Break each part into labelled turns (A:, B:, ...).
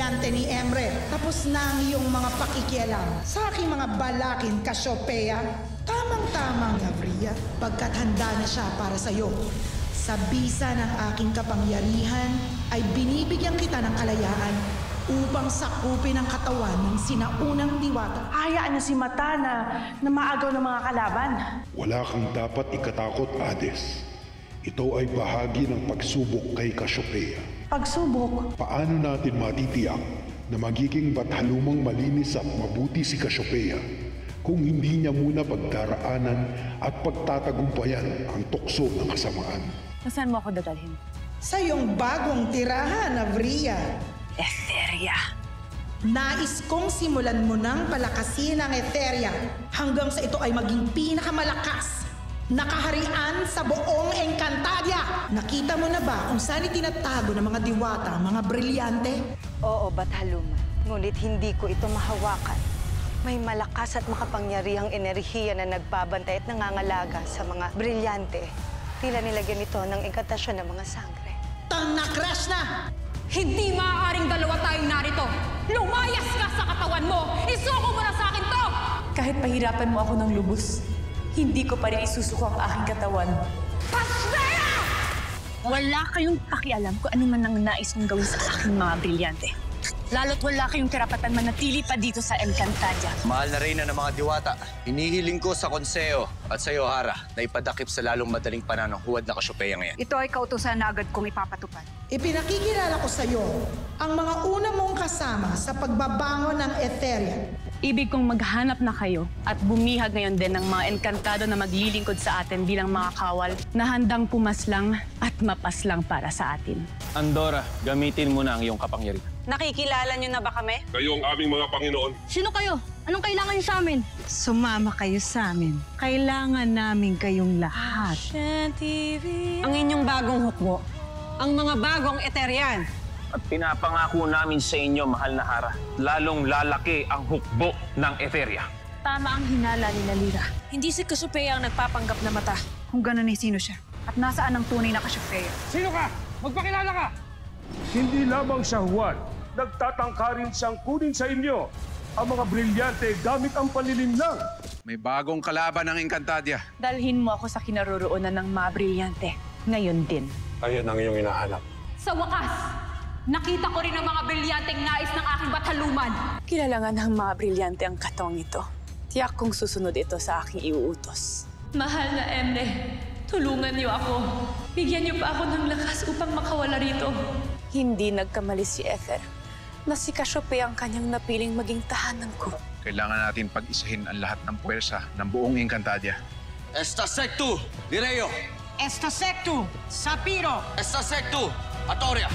A: brilyante ni Emre. Tapos na ang iyong mga pakikialam sa aking mga balakin, Cassiopeia. Tamang-tamang, Avria, pagkat handa na siya para sa'yo. Sa bisa ng aking kapangyarihan ay binibigyan kita ng kalayaan upang sakupin ang katawan ng sinaunang diwata.
B: Hayaan niyo si Matana na maagaw ng mga kalaban.
C: Wala kang dapat ikatakot, Hades. Ito ay bahagi ng pagsubok kay Cassiopeia.
B: Pagsubok?
C: Paano natin matitiyak na magiging bathalumang malinis at mabuti si Cassiopeia kung hindi niya muna pagdaraanan at pagtatagumpayan ang tukso ng kasamaan?
D: Saan mo ako dadalhin?
A: Sa iyong bagong tirahan, Avria.
D: Etheria.
A: Nais kong simulan mo nang palakasin ang Etheria hanggang sa ito ay maging pinakamalakas na kaharian sa buong Encantadia. Nakita mo na ba kung saan itinatago ng mga diwata, mga brilyante?
E: Oo, Bathaluma. Ngunit hindi ko ito mahawakan. May malakas at makapangyarihang enerhiya na nagbabantay at nangangalaga sa mga brilyante. Tila nilagyan ito ng enkantasyon ng mga sangre.
A: Na-crash na!
F: Hindi maaaring dalawa tayong narito! Lumayas ka sa katawan mo! Isuko mo na sa akin to!
D: Kahit pahirapan mo ako ng lubos, hindi ko pa rin isusuko ang aking katawan.
F: Pastea!
D: Wala kayong pakialam kung ano man ang nais mong gawin sa aking mga brilyante. Lalo't wala kayong karapatan manatili pa dito sa Encantadia.
G: Mahal na reyna ng mga diwata, hinihiling ko sa konseyo at sa iyo, Hara, na ipadakip sa lalong madaling pananahuwad na Cassiopeia ngayon.
H: Ito ay kautusan na agad kong ipapatupad.
A: Ipinakikilala ko sa iyo ang mga una mong kasama sa pagbabangon ng Etheria.
D: Ibig kong maghanap na kayo at bumihag ngayon din ng mga engkantado na maglilingkod sa atin bilang mga kawal na handang pumaslang at mapaslang para sa atin.
I: Andorra, gamitin mo na ang iyong kapangyarihan.
E: Nakikilala niyo na ba kami?
C: Kayo ang aming mga Panginoon.
F: Sino kayo? Anong kailangan niyo sa amin?
H: Sumama kayo sa amin. Kailangan namin kayong lahat.
E: Ang inyong bagong hukbo. Ang mga bagong Etherian.
I: At pinapangako namin sa inyo, mahal na Hara, lalong lalaki ang hukbo ng Etheria.
D: Tama ang hinala ni Lira. Hindi si Cassiopeia ang nagpapanggap na mata.
H: Kung gano'n ay sino siya? At nasaan ang tunay na Cassiopeia?
J: Sino ka? Magpakilala ka!
K: Hindi lamang siya Juan, nagtatangka rin siyang kunin sa inyo ang mga brilyante gamit ang palilinlang.
L: May bagong kalaban ng Encantadia.
D: Dalhin mo ako sa kinaroroonan ng mga brilyante. Ngayon din.
K: Ayan ang iyong hinahanap.
F: Sa wakas, nakita ko rin ang mga brilyanteng nais ng aking bathaluman.
D: Kilala nga ng mga brilyante ang katong ito. Tiyak kong susunod ito sa aking iuutos.
F: Mahal na Emre, tulungan niyo ako. Bigyan niyo pa ako ng lakas upang makawala rito.
D: Hindi nagkamali si Ether na si Cassiopeia ang kanyang napiling maging tahanan ko.
L: Kailangan natin pag-isahin ang lahat ng puwersa ng buong Encantadia.
G: Esta sectu, Direo!
B: Esta sectu, Sapiro!
G: Esta sectu, Atoria!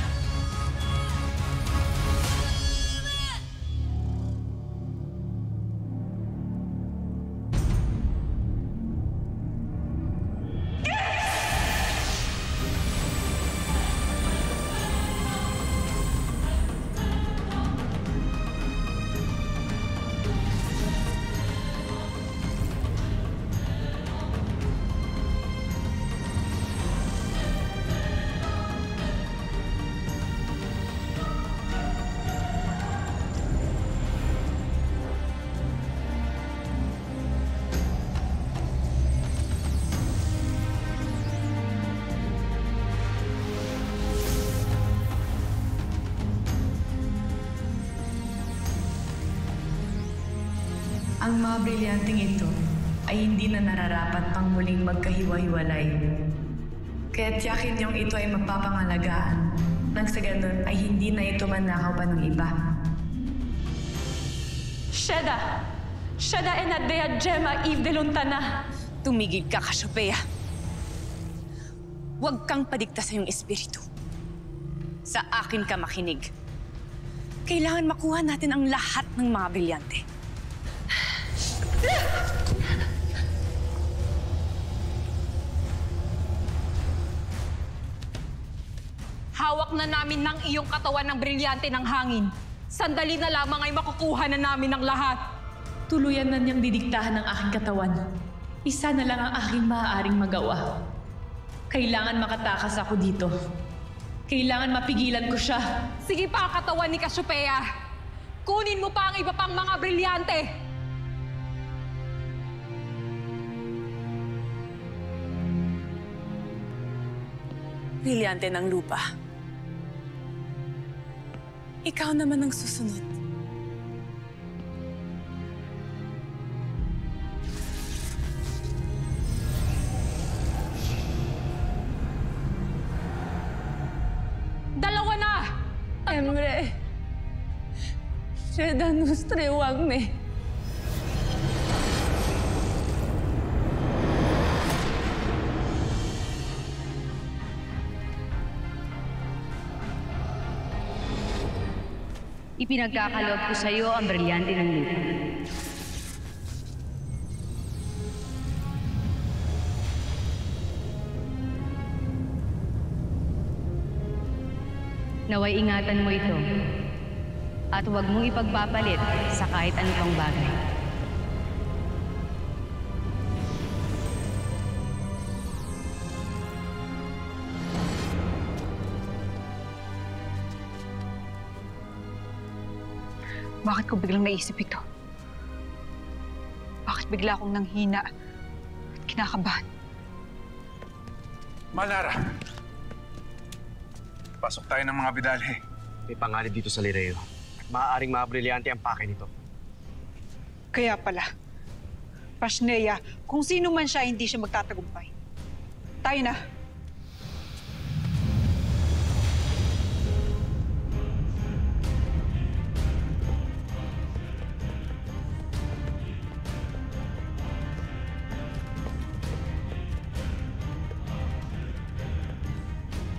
D: Ang mga brilyanteng ito ay hindi na nararapat pang muling magkahiwa-hiwalay. Kaya tiyakin niyong ito ay mapapangalagaan nang sa ganun ay hindi na ito manakaw pa ng iba.
F: Sheda! Sheda enadea gemma Eve de Luntana!
D: Tumigil ka, Cassiopeia. Huwag kang padikta sa iyong espiritu. Sa akin ka makinig. Kailangan makuha natin ang lahat ng mga brilyante.
F: Hawak na namin ng iyong katawan ng brilyante ng hangin. Sandali na lamang ay makukuha na namin ang lahat.
D: Tuluyan na niyang didiktahan ng aking katawan. Isa na lang ang aking maaaring magawa. Kailangan makatakas ako dito.
F: Kailangan mapigilan ko siya. Sige pa ang katawan ni Cassiopeia. Kunin mo pa ang iba pang mga brilyante. Brilyante ng lupa. Ikaw naman ang susunod. Dalawa na! Emre, siya nostre wagme.
M: Ipinagkakaloob ko sa iyo ang brilyante ng lupa. Naway ingatan mo ito at huwag mong ipagpapalit sa kahit ano pang bagay.
N: Bakit ko biglang naisip ito? Bakit bigla akong nanghina at kinakabahan?
L: Malara! Pasok tayo ng mga bidalhe.
G: May pangalan dito sa Lireo. At maaaring mabrilyante ang pake nito.
N: Kaya pala, Pasneya, kung sino man siya, hindi siya magtatagumpay. Tayo na.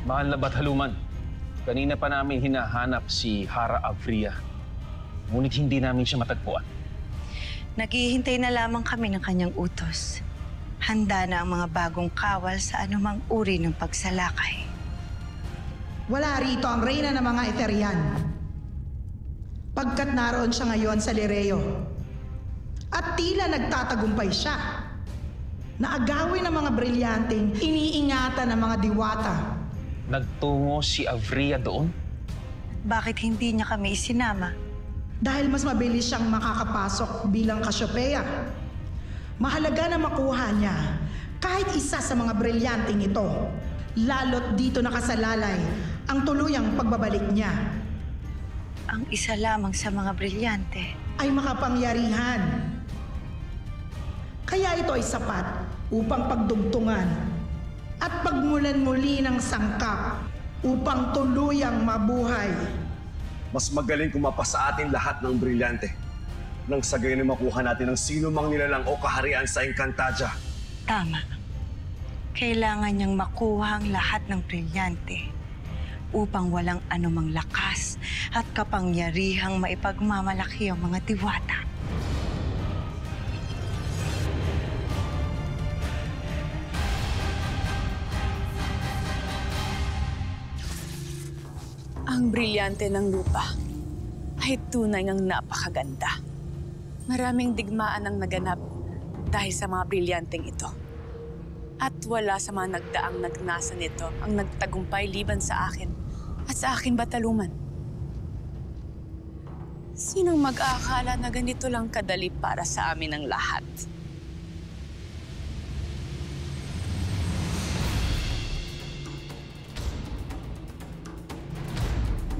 I: Mahal na Bathaluman, kanina pa namin hinahanap si Hara Avria. Ngunit hindi namin siya matagpuan.
E: Naghihintay na lamang kami ng kanyang utos. Handa na ang mga bagong kawal sa anumang uri ng pagsalakay.
A: Wala rito ang reyna ng mga Etherian. Pagkat naroon siya ngayon sa Lireo. At tila nagtatagumpay siya. Naagawin ng mga brilyanteng iniingatan ng mga diwata.
I: Nagtungo si Avria doon?
E: Bakit hindi niya kami isinama?
A: Dahil mas mabilis siyang makakapasok bilang Cassiopeia. Mahalaga na makuha niya kahit isa sa mga brilyanteng ito. Lalo't dito nakasalalay ang tuluyang pagbabalik niya.
E: Ang isa lamang sa mga brilyante
A: ay makapangyarihan. Kaya ito ay sapat upang pagdugtungan at pagmulan muli ng sangkap upang tuluyang mabuhay.
G: Mas magaling kumapa sa atin lahat ng brilyante nang sa gayon ay makuha natin ang sino mang nilalang o kaharian sa Encantadia.
E: Tama. Kailangan niyang makuha ang lahat ng brilyante upang walang anumang lakas at kapangyarihang maipagmamalaki ang mga diwata.
F: Ang brilyante ng lupa ay tunay ngang napakaganda. Maraming digmaan ang naganap dahil sa mga brilyanteng ito. At wala sa mga nagdaang nagnasa nito ang nagtagumpay liban sa akin at sa aking Bathaluman. Sinong mag-aakala na ganito lang kadali para sa amin ang lahat?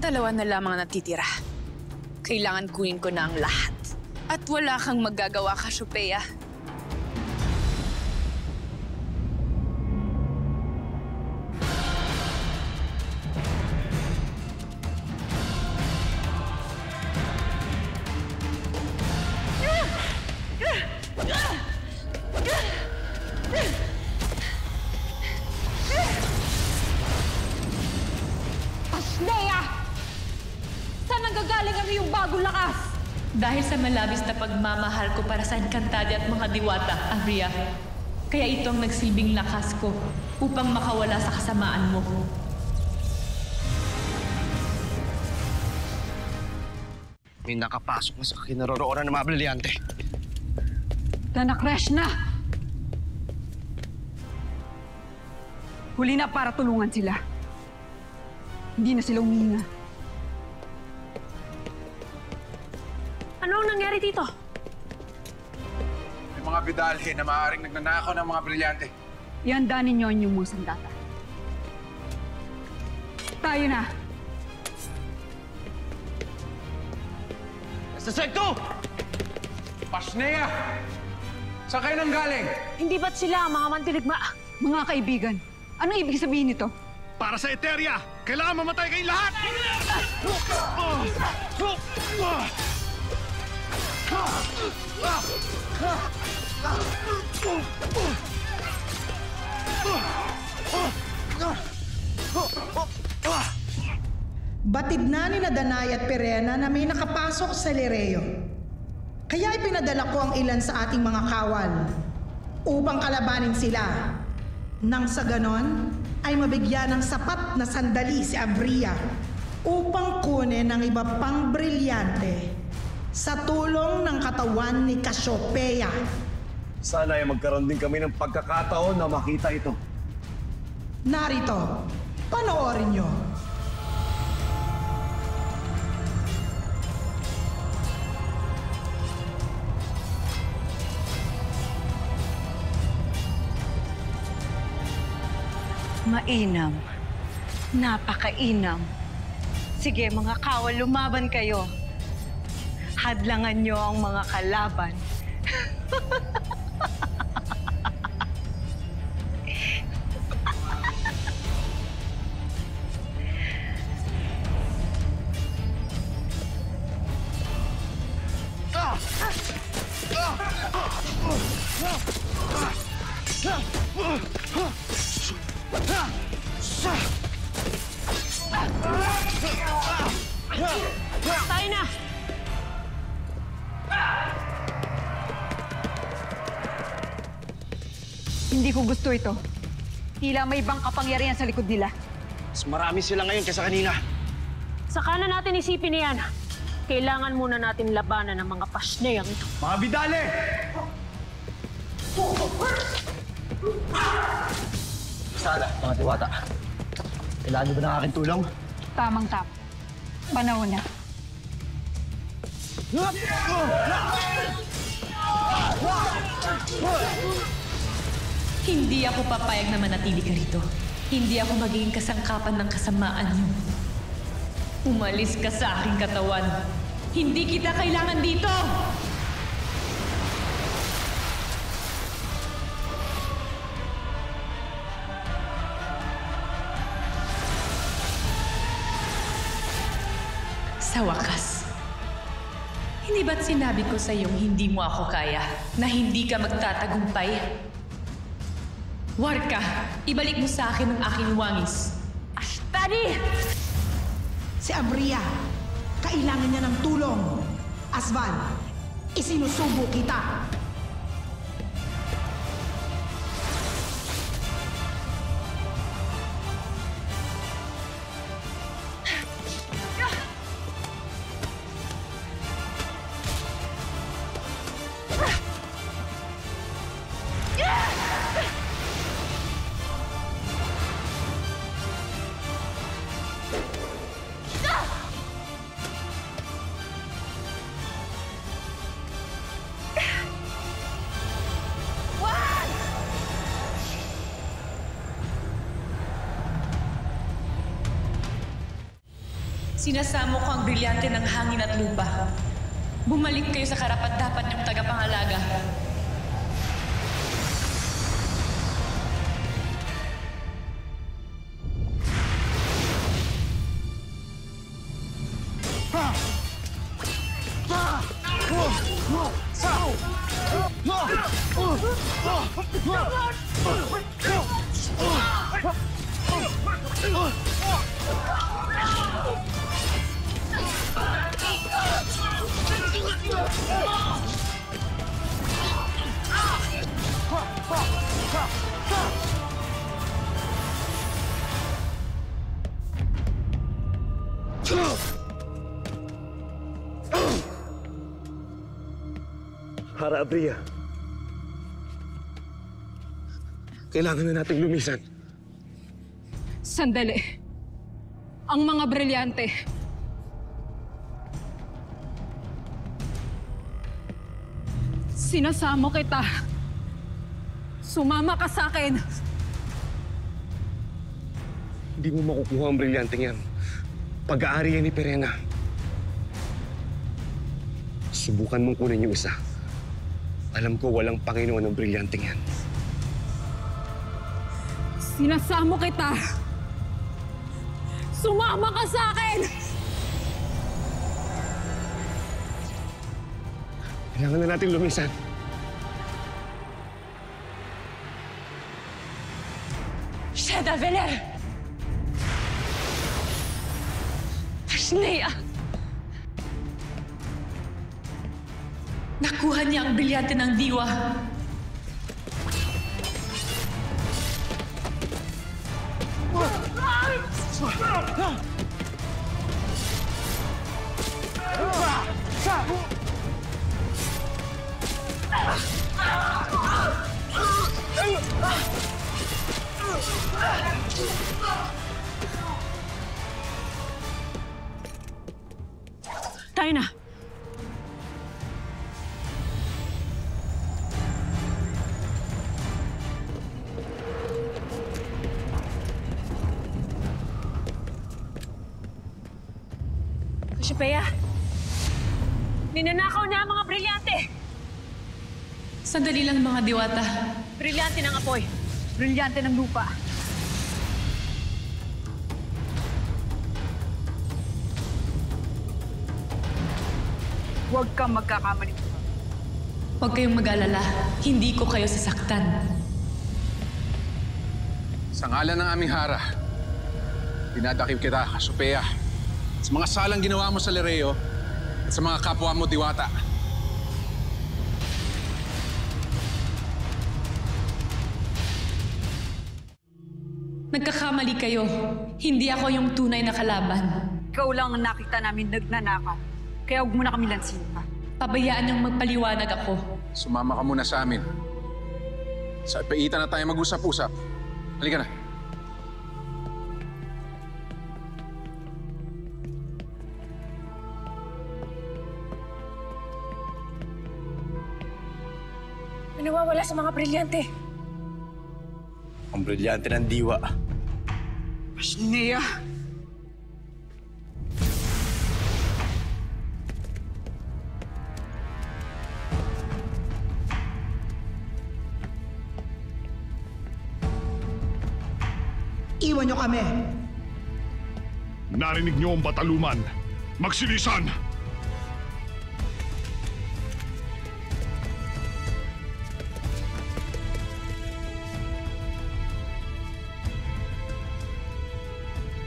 F: Dalawa na lamang natitira. Kailangan kunin ko na ang lahat. At wala kang magagawa, Cassiopeia. Dahil sa malabis na pagmamahal ko para sa Encantadia at mga diwata, Avria. Kaya ito ang nagsilbing lakas ko upang makawala sa kasamaan mo.
G: May nakapasok na sa kinaroroonan ng mga brilyante.
N: Na-crash na! Huli na para tulungan sila. Hindi na sila humihinga.
F: Ano ang nangyari dito?
L: May mga bidalhe na maaaring nagnanakaw ng mga brilyante.
N: Ihanda ninyo ang inyong mga sandata. Tayo na!
J: Sa Sekto! Pasnea! Saan kayo nang galing?
F: Hindi ba't sila ang mga mandirigma?
N: Mga kaibigan, anong ibig sabihin nito?
K: Para sa Eteria, kailangan mamatay kayong lahat!
A: Batid na ni Danay at Perena na may nakapasok sa Lireo. Kaya ipinadala ko ang ilan sa ating mga kawal upang kalabanin sila. Nang sa ganon, ay mabigyan ng sapat na sandali si Avria upang kunin ang iba pang brilyante sa tulong ng katawan ni Cassiopeia.
G: Sana ay magkaroon din kami ng pagkakataon na makita ito.
A: Narito, panoorin nyo.
H: Mainam. Napakainam. Sige mga kawal, lumaban kayo. Hadlangan nyo ang mga kalaban.
F: Tayo na!
N: Hindi ko gusto ito. Tila may ibang kapangyarihan sa likod nila.
I: Mas marami sila ngayon kaysa kanina.
F: Saka na natin isipin na yan. Kailangan muna natin labanan ng mga pasneyang ito.
J: Mga bidale!
O: Sana, mga diwata. Kailangan niyo ba ng aking tulong?
N: Tamang-tama. Panahon na.
D: Hindi ako papayag na manatili ka rito. Hindi ako magiging kasangkapan ng kasamaan niyo. Umalis ka sa aking katawan. Hindi kita kailangan dito! Sa wakas, hindi ba't sinabi ko sa iyong hindi mo ako kaya, na hindi ka magtatagumpay? Warka, ibalik mo sa akin ang aking wangis.
F: Ashtari!
A: Si Avria, kailangan niya ng tulong. Asval, isinusubo kita.
D: Sinasamo ko ang brilyante ng hangin at lupa. Bumalik kayo sa karapat-dapat niyong tagapangalaga.
G: Hara Avria. Kailangan na nating lumisan.
N: Sandali.
P: ang mga brilyante. Sinasamo kita. Sumama ka sa akin.
G: Hindi mo makukuha ang brilyanteng yan. Pag-aari yan ni Perena. Subukan mong kunin yung isa. Alam ko walang Panginoon ng brilyanteng yan.
P: Sinasamo kita. Sumama ka sa akin!
G: Kailangan na natin lumisan.
F: Sheda Veler! Pashnea!
D: Nakuha niya ang brilyante ng diwa.
P: Tayo na.
F: Cassiopeia! Ninanakaw na ang mga brilyante!
D: Sandali lang mga diwata.
F: Brilyante ng apoy. Brilyante ng lupa.
N: Huwag kang magkakamali.
D: Huwag kayong mag-alala. Hindi ko kayo sasaktan.
L: Sa ngalan ng aming hara, dinadakip kita, Cassiopeia, sa mga salang ginawa mo sa Lereo at sa mga kapwa mo diwata.
D: Nagkakamali kayo. Hindi ako yung tunay na kalaban.
N: Ikaw lang ang nakita namin nagnanakaw. Kaya huwag mo na kami lansin pa.
D: Pabayaan niyong magpaliwanag ako.
L: Sumama ka muna sa amin. Sa ipaitan na tayo mag-usap-usap. Halika na.
F: Nawawala sa mga brilyante.
O: Ang brilyante ng diwa.
N: Pashnea!
A: Iwan niyo kami.
K: Narinig niyo ang bataluman. Magsilisan!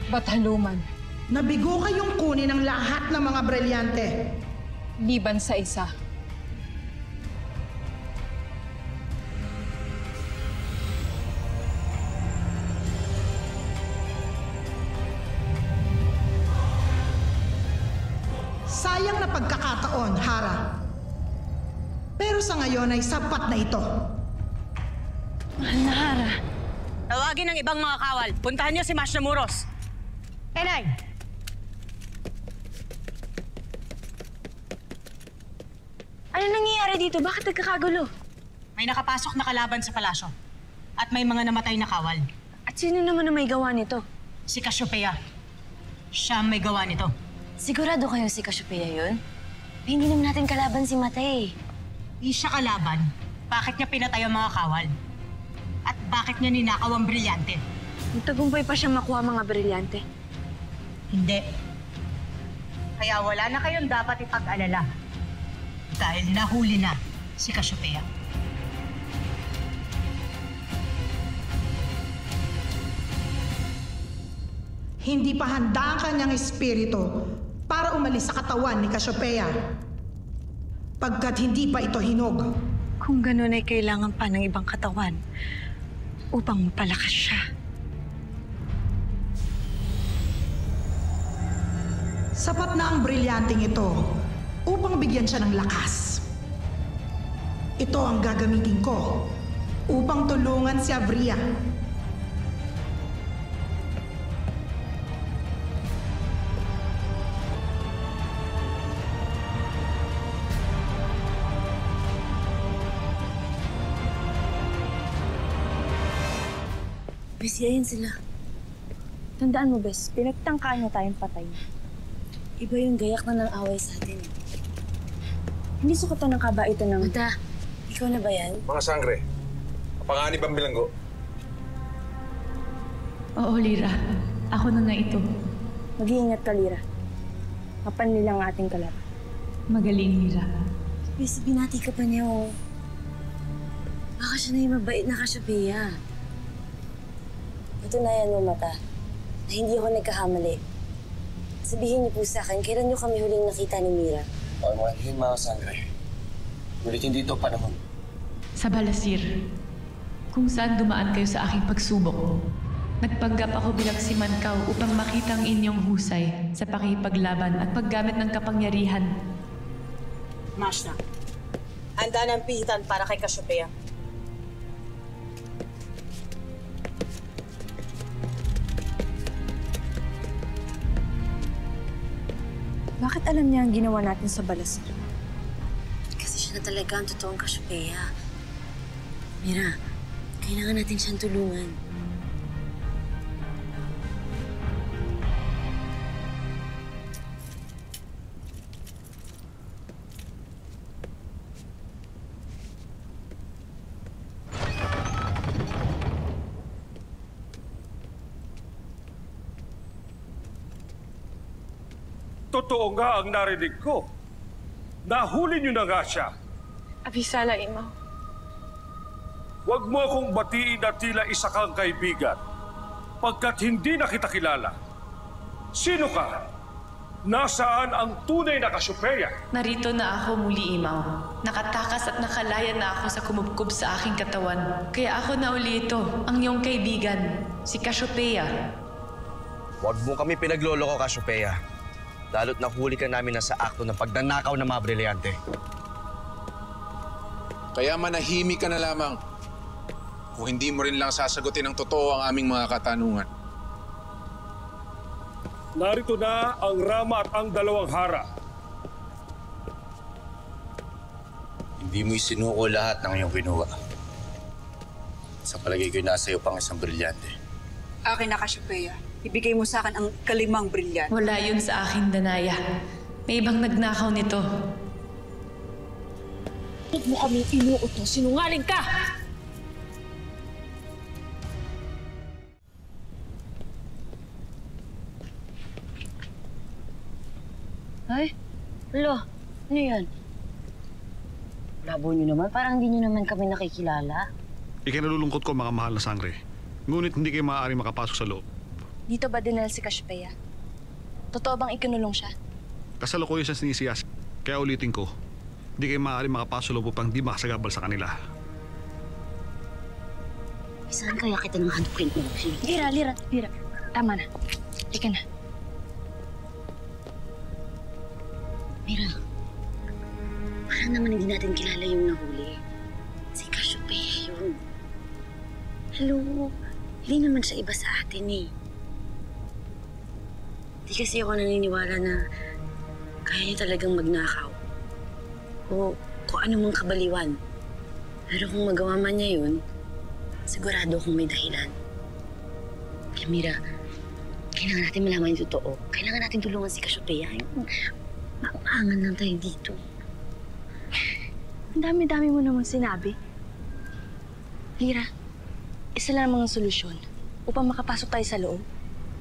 P: Bataluman.
A: Nabigo kayong kunin ang lahat ng mga brilyante.
P: Liban sa isa.
A: Sayang na pagkakataon, Hara. Pero sa ngayon ay sapat na ito.
F: Mahal na Hara. Tawagin ang ibang mga kawal. Puntahan niyo si Masnamuros. Enay! Ano nangyayari dito? Bakit nagkakagulo?
H: May nakapasok na kalaban sa palasyo. At may mga namatay na kawal.
F: At sino naman ang may gawa nito?
H: Si Cassiopeia. Siya ang may gawa nito.
Q: Sigurado kayo si Cassiopeia yun? Hindi naman natin kalaban si Matay.
H: Di siya kalaban. Bakit niya pinatay ang mga kawal? At bakit niya ninakaw ang brilyante?
F: Nagtagumpay pa siya makuha mga brilyante.
H: Hindi. Kaya wala na kayong dapat ipag-alala. Dahil nahuli na si Cassiopeia.
A: Hindi pa handa ang kanyang espiritu para umalis sa katawan ni Cassiopeia. Pagkat hindi pa ito hinog.
E: Kung ganun ay kailangan pa ng ibang katawan upang mapalakas siya.
A: Sapat na ang brilyanteng ito upang bigyan siya ng lakas. Ito ang gagamitin ko upang tulungan si Avria.
Q: Bisyahin sila. Tandaan mo, Bes, pinagtangkaan niya tayong patay. Iba yung gayak na ng away sa atin. Hindi sukatan ng kabaitan ng... Mata, ikaw na ba yan?
G: Mga sangre, panganib ang bilanggo.
D: Oo, Lira. Ako na nga ito.
Q: Mag-iingat ka, Lira. Kapanli lang ating kalab.
D: Magaling, Lira.
Q: Bes, binati ka pa niya, oh. Baka siya na yung mabait na Cassiopeia. Patunayan mo, Mata, na hindi ako nagkakamali. Sabihin niyo po sa akin, kailan niyo kami huling nakita ni Mira?
O: Pagmalihin mga sangre. Ulit hindi ito panahon.
D: Sa Balasir, kung saan dumaan kayo sa aking pagsubok, nagpanggap ako bilang si Mankaw upang makita ang inyong husay sa pakipaglaban at paggamit ng kapangyarihan.
F: Mashna, handa ng pihitan para kay Cassiopeia.
Q: Bakit alam niya ang ginawa natin sa Balasir? Kasi siya na talaga ang totoong Cassiopeia. Mira, kailangan natin siyang tulungan.
K: Totoo nga ang narinig ko. Nahuli niyo na nga siya.
F: Abisala, Imaw.
K: Huwag mo akong batiin na tila isa kang kaibigan, pagkat hindi na kita kilala. Sino ka? Nasaan ang tunay na Cassiopeia?
D: Narito na ako muli, Imaw. Nakatakas at nakalaya na ako sa kumubkob sa aking katawan. Kaya ako na uli ito, ang iyong kaibigan, si Cassiopeia.
G: Huwag mo kami pinagloloko, Cassiopeia. Lalo't nahuli ka namin na sa akto ng pagnanakaw ng mga brilyante.
L: Kaya manahimik ka na lamang kung hindi mo rin lang sasagutin ng totoo ang aming mga katanungan.
K: Narito na ang Rama at ang dalawang Hara.
O: Hindi mo isinuko lahat ng iyong kinuha. Sa palagay ko'y nasa iyo pang isang brilyante.
N: Akin na, Cassiopeia. Ibigay mo sa akin ang kalimang brilyante.
D: Wala yun sa akin, Danaya. May ibang nagnakaw nito.
P: Huwag mo kami inuuto. Sinungaling ka!
Q: Ay, lo, ano yan? Labo niyo naman, parang hindi niyo naman kami nakikilala.
R: Ikinalulungkot ko mga mahal na sangre. Ngunit hindi kayo maaari makapasok sa loob.
Q: Dito ba dinala si Cassiopeia? Totoo bang ikinulong siya?
R: Kasalukuyan siya sinisiyas. Kaya ulitin ko, hindi kayo maaari makapasok sa loob upang di makasagabal sa kanila.
Q: Saan kaya kita nang hanapin mo? Lira. Tama na. Ika na. Mira, parang naman hindi natin kilala yung nahuli. Si Cassiopeia yun. Hello, hindi naman siya iba sa atin eh. Di kasi ako naniniwala na kaya niya talagang magnakaw. O kung ano mang kabaliwan. Pero kung magawa man niya yun, sigurado akong may dahilan. Kaya Mira, kailangan natin malaman yung totoo. Kailangan natin tulungan si Cassiopeia. Maangan lang tayo dito. Ang dami-dami mo namang sinabi. Lira, isa lang ang mga solusyon upang makapasok tayo sa loob.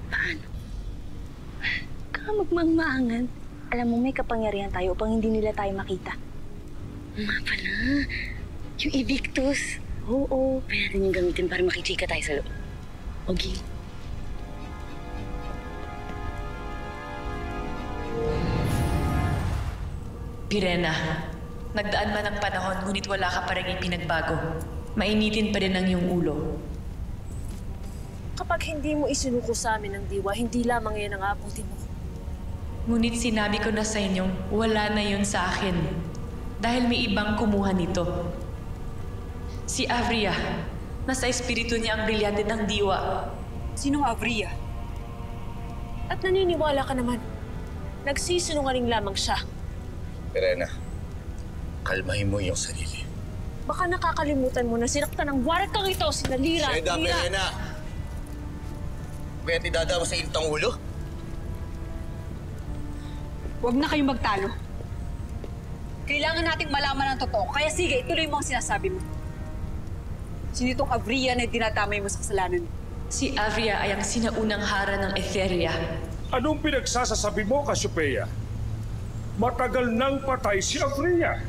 Q: Paano? Magmangmaangan. Alam mo, may kapangyarihan tayo upang hindi nila tayo makita. Nga pala. Yung Evictus. Oo. Pwede natin yung gamitin para makichika tayo sa loob. Okay.
D: Pirena, nagdaan man ang panahon ngunit wala ka pa rin ipinagbago. Mainitin pa rin ang iyong ulo.
P: Kapag hindi mo isinuko sa amin ng diwa, hindi lamang yan ang aabutin mo.
D: Ngunit sinabi ko na sa inyong wala na yun sa akin dahil may ibang kumuha nito. Si Avria. Nasa espiritu niya ang brilyante ng diwa.
N: Sinong Avria?
P: At naniniwala ka naman. Nagsisinungaling lamang siya.
O: Pirena, kalmahin mo iyong sarili.
P: Baka nakakalimutan mo na sinaktan ng warat kang ito, sina Lira.
O: Seda, Pirena! kaya't idadama sa init ang ulo?
N: Huwag na kayong magtalo. Kailangan nating malaman ang totoo. Kaya sige, ituloy mo ang sinasabi mo. Sino itong Avria na dinadamay mo sa kasalanan?
D: Si Avria ay ang sinaunang hara ng Etheria.
K: Anong pinagsasasabi mo, Cassiopeia? Matagal nang patay si Avria.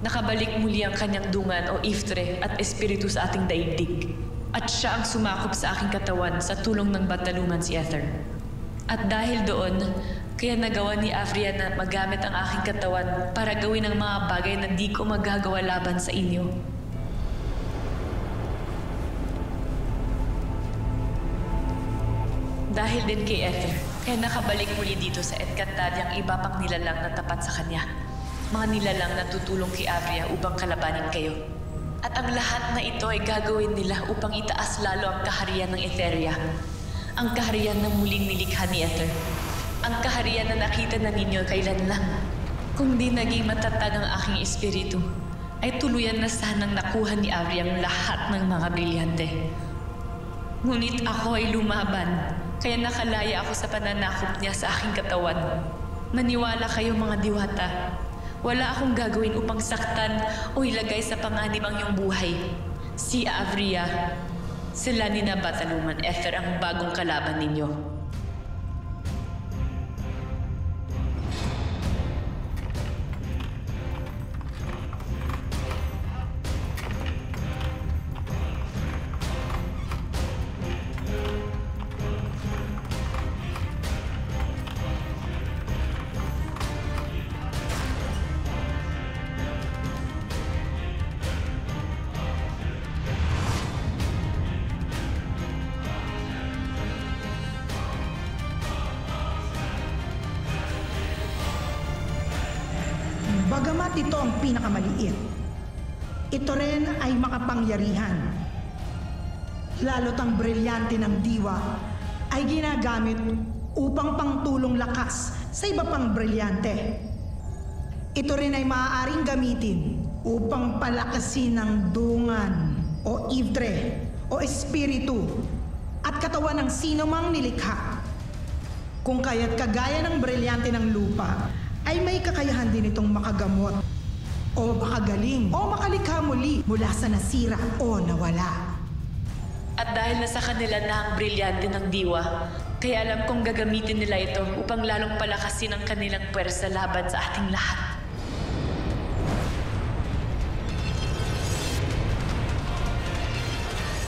D: Nakabalik muli ang kanyang dungan o iftre at espiritu sa ating daigdig. At siya ang sumakop sa aking katawan sa tulong ng Bataluman si Ether. At dahil doon, kaya nagawa ni Avria na magamit ang aking katawan para gawin ang mga bagay na di ko magagawa laban sa inyo. Dahil din kay Ether, kaya nakabalik muli dito sa Encantadia ang iba pang nilalang na tapat sa kanya. Mga nilalang na tutulong kay Avria upang kalabanin kayo. At ang lahat na ito ay gagawin nila upang itaas lalo ang kaharian ng Etheria. Ang kaharian na muling nilikha ni Ether. Ang kaharian na nakita na ninyo kailan lang. Kung di naging matatag ang aking espiritu, ay tuluyan na sanang nakuha ni Avria ang lahat ng mga brilyante. Ngunit ako ay lumaban, kaya nakalaya ako sa pananakop niya sa aking katawan. Maniwala kayo mga diwata. Wala akong gagawin upang saktan o ilagay sa panganib ang iyong buhay. Si Avria, sila ni Bataluman Ether ang bagong kalaban ninyo.
A: Bagamat ito ang pinakamaliit, ito rin ay makapangyarihan. Lalo't ang brilyante ng diwa ay ginagamit upang pangtulong lakas sa iba pang brilyante. Ito rin ay maaaring gamitin upang palakasin ng dungan o iftre o espiritu at katawan ng sino mang nilikha. Kung kaya't kagaya ng brilyante ng lupa, ay may kakayahan din itong makagamot o makagaling o makalikha muli mula sa nasira o nawala.
D: At dahil nasa kanila na ang brilyante ng diwa, kaya alam kong gagamitin nila ito upang lalong palakasin ang kanilang pwersa laban sa ating lahat.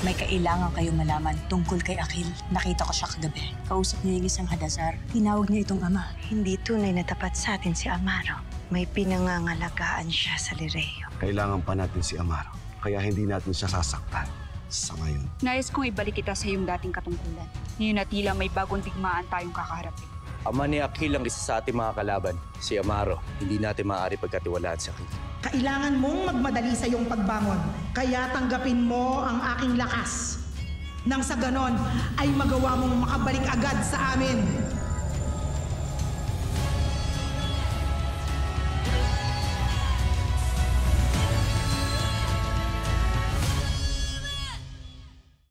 F: May kailangan kayong malaman tungkol kay Akil. Nakita ko siya kagabi. Kausap niya yung isang Hadazar. Tinawag niya itong ama.
E: Hindi tunay na tapat sa atin si Amaro. May pinangangalagaan siya sa Lireo.
G: Kailangan pa natin si Amaro. Kaya hindi natin siya sasaktan sa ngayon.
N: Nais kong ibalik kita sa iyong dating katungkulan. Ngayon na tila may bagong digmaan tayong kakaharapin.
O: Ama ni Akil ang isa sa ating mga kalaban. Si Amaro, hindi natin maaari pagkatiwalaan sa Akil.
A: Kailangan mong magmadali sa iyong pagbangon, kaya tanggapin mo ang aking lakas. Nang sa ganon ay magawa mong makabalik agad sa amin.